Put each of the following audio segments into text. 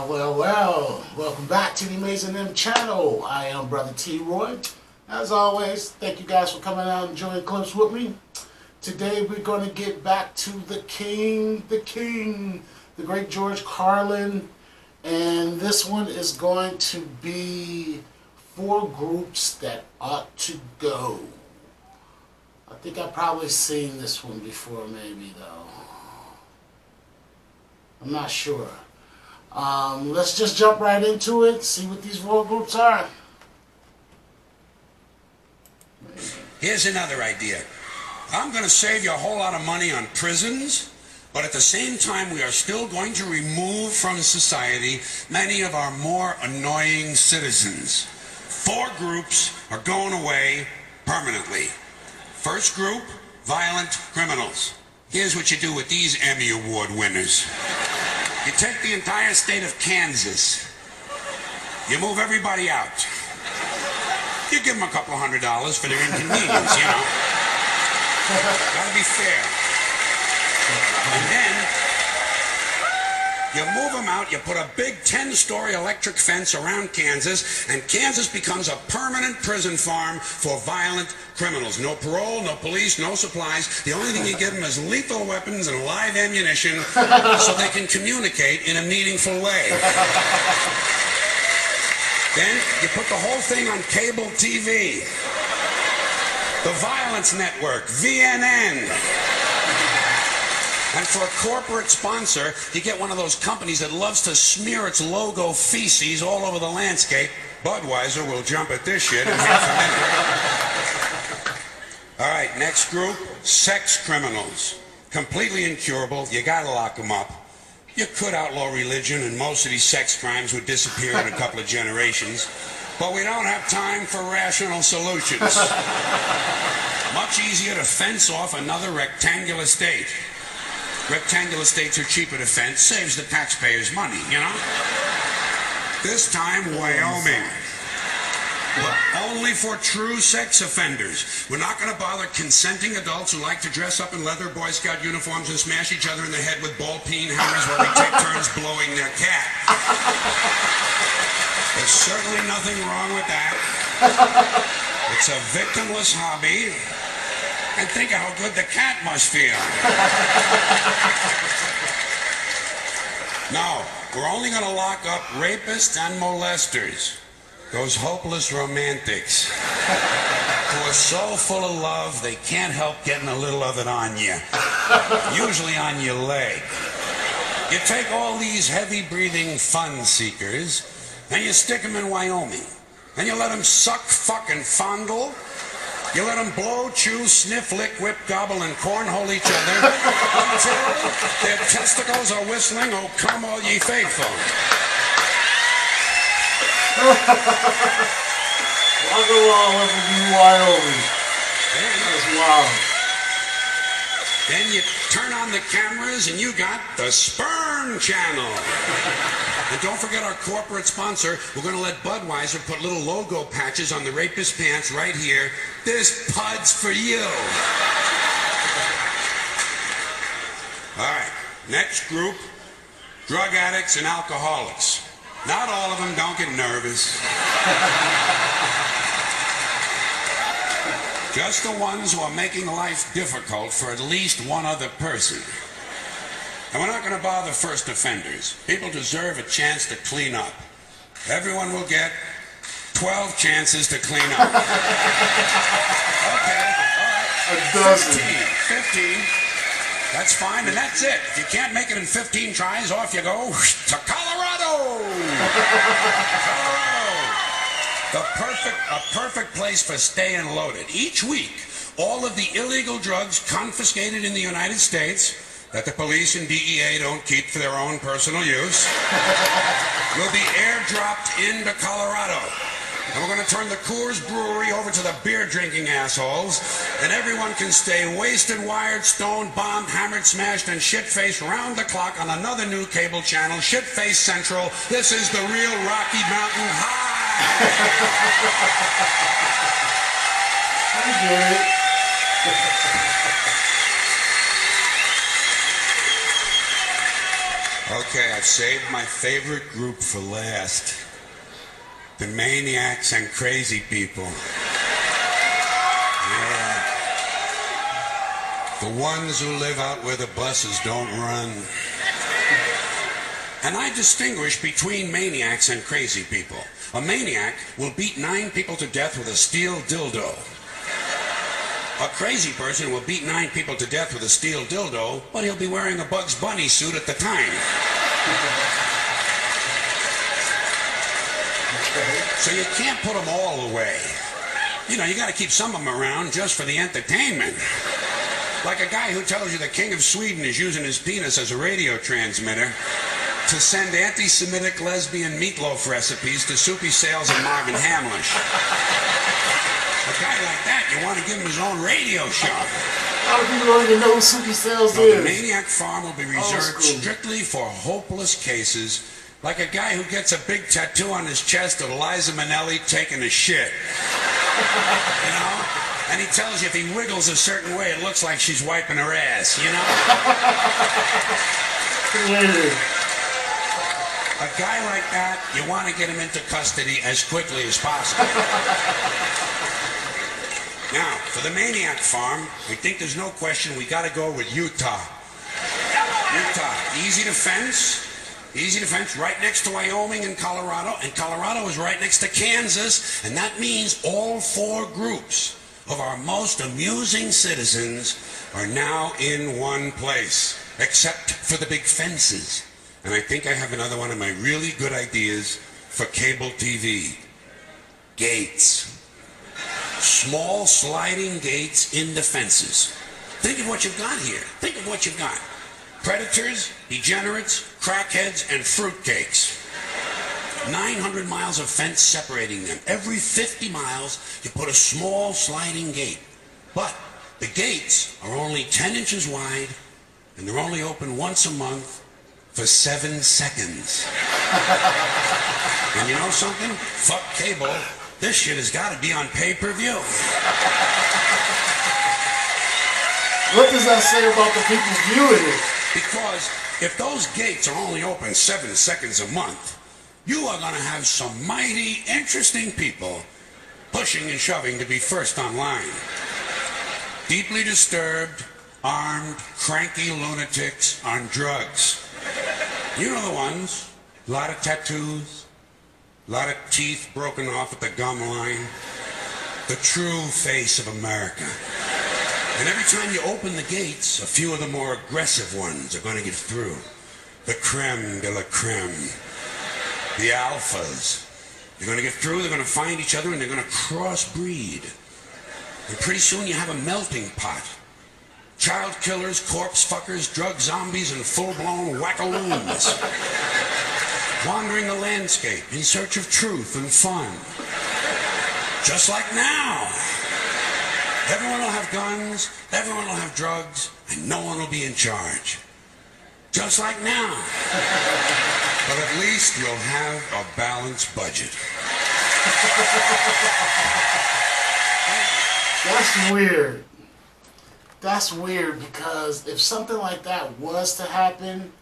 Well. Welcome back to the Amazing M channel. I am Brother T. Roy. As always, thank you guys for coming out and enjoying clips with me. Today we're going to get back to the king, the great George Carlin. And this one is going to be 4 groups that ought to go. I think I've probably seen this one before, maybe, though. I'm not sure. Let's just jump right into it, see what these 4 groups are. Here's another idea. I'm going to save you a whole lot of money on prisons, but at the same time we are still going to remove from society many of our more annoying citizens. 4 groups are going away permanently. First group, violent criminals. Here's what you do with these Emmy Award winners. You take the entire state of Kansas. You move everybody out. You give them a couple $100 for their inconvenience, you know. Gotta be fair. And then you move them out, you put a big 10-story electric fence around Kansas, and Kansas becomes a permanent prison farm for violent criminals. No parole, no police, no supplies. The only thing you give them is lethal weapons and live ammunition so they can communicate in a meaningful way. Then you put the whole thing on cable TV. The Violence Network, VNN. And for a corporate sponsor, you get one of those companies that loves to smear its logo feces all over the landscape. Budweiser will jump at this shit in half a minute. All right, next group, sex criminals. Completely incurable, you gotta lock them up. You could outlaw religion and most of these sex crimes would disappear in a couple of generations. But we don't have time for rational solutions. Much easier to fence off another rectangular state. Rectangular states are cheaper to fence, saves the taxpayers money, you know? This time, Wyoming. Only for true sex offenders. We're not going to bother consenting adults who like to dress up in leather Boy Scout uniforms and smash each other in the head with ball-peen hammers while they take turns blowing their cat. There's certainly nothing wrong with that. It's a victimless hobby. And think of how good the cat must feel. No, we're only going to lock up rapists and molesters. Those hopeless romantics who are so full of love they can't help getting a little of it on you. Usually on your leg. You take all these heavy-breathing fun seekers and you stick them in Wyoming. And you let them suck, fuck, and fondle. You let them blow, chew, sniff, lick, whip, gobble, and cornhole each other until their testicles are whistling, "Oh, come all ye faithful." I'll go all over you, Wyoming. That's wild. Then you turn on the cameras and you got the Sperm Channel. And don't forget our corporate sponsor. We're going to let Budweiser put little logo patches on the rapist pants right here. This pud's for you. All right, next group, drug addicts and alcoholics. Not all of them, don't get nervous. Just the ones who are making life difficult for at least one other person. And we're not going to bother first offenders. People deserve a chance to clean up. Everyone will get 12 chances to clean up. Okay, all right. A dozen. 15. That's fine, and that's it. If you can't make it in 15 tries, off you go to Colorado. A perfect place for staying loaded. Each week, all of the illegal drugs confiscated in the United States that the police and DEA don't keep for their own personal use will be airdropped into Colorado. And we're going to turn the Coors Brewery over to the beer-drinking assholes, and everyone can stay wasted, wired, stoned, bombed, hammered, smashed, and shit-faced round the clock on another new cable channel, Shit-Face Central. This is the real Rocky Mountain High. I get it. Okay, I've saved my favorite group for last. The maniacs and crazy people. Yeah. The ones who live out where the buses don't run. And I distinguish between maniacs and crazy people. A maniac will beat 9 people to death with a steel dildo. A crazy person will beat 9 people to death with a steel dildo, but he'll be wearing a Bugs Bunny suit at the time. So you can't put them all away. You know, you got to keep some of them around just for the entertainment. Like a guy who tells you the King of Sweden is using his penis as a radio transmitter to send anti-Semitic lesbian meatloaf recipes to Soupy Sales and Marvin Hamlish. A guy like that, you want to give him his own radio show. How do people don't even know who Soupy Sales is? The Maniac Farm will be reserved strictly for hopeless cases, like a guy who gets a big tattoo on his chest of Liza Minnelli taking a shit. You know? And he tells you if he wiggles a certain way, it looks like she's wiping her ass, you know? A guy like that, you want to get him into custody as quickly as possible. Now, for the Maniac Farm, I think there's no question we got to go with Utah. Utah, easy to fence, right next to Wyoming and Colorado is right next to Kansas, and that means all 4 groups of our most amusing citizens are now in one place, except for the big fences. And I think I have another one of my really good ideas for cable TV. Gates. Small sliding gates in the fences. Think of what you've got here. Think of what you've got. Predators, degenerates, crackheads, and fruitcakes. 900 miles of fence separating them. Every 50 miles, you put a small sliding gate. But the gates are only 10 inches wide, and they're only open once a month for 7 seconds. And you know something? Fuck cable. This shit has got to be on pay-per-view. What does that say about the people's viewing it? Because if those gates are only open 7 seconds a month, you are going to have some mighty interesting people pushing and shoving to be first online. Deeply disturbed, armed, cranky lunatics on drugs. You know the ones. A lot of tattoos, a lot of teeth broken off at the gum line. The true face of America. And every time you open the gates, a few of the more aggressive ones are going to get through. The creme de la creme. The alphas. They're going to get through, they're going to find each other, and they're going to crossbreed. And pretty soon you have a melting pot. Child killers, corpse fuckers, drug zombies, and full-blown wackaloons. Wandering the landscape in search of truth and fun. Just like now. Everyone will have guns, everyone will have drugs, and no one will be in charge. Just like now. But at least you'll have a balanced budget. That's weird. That's weird because if something like that was to happen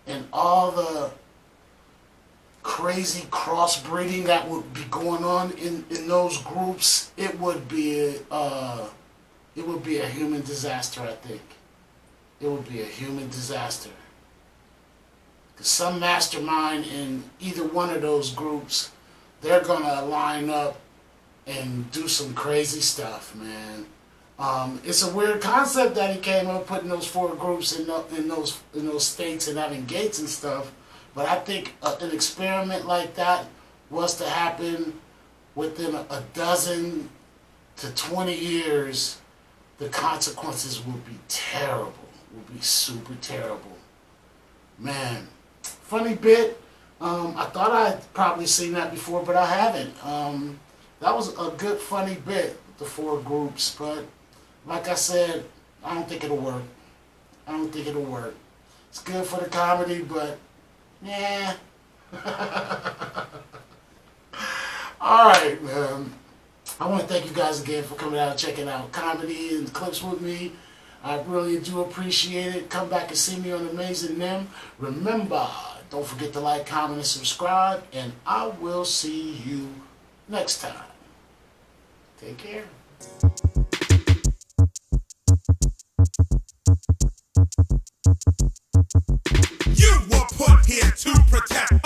and all the crazy crossbreeding that would be going on in those groups, it would be a human disaster, I think. It would be a human disaster. Because some mastermind in either one of those groups, they're going to line up and do some crazy stuff, man. It's a weird concept that he came up putting those 4 groups in those states and having gates and stuff. But I think an experiment like that was to happen within a dozen to 20 years, the consequences would be terrible. Would be super terrible. Man, funny bit. I thought I'd probably seen that before, but I haven't. That was a good funny bit, the 4 groups. But like I said, I don't think it'll work. I don't think it'll work. It's good for the comedy, but yeah. Alright, man. I want to thank you guys again for coming out and checking out comedy and clips with me. I really do appreciate it. Come back and see me on Amazing Nim. Remember, Don't forget to like, comment, and subscribe. And I will see you next time. Take care. You were put here to protect.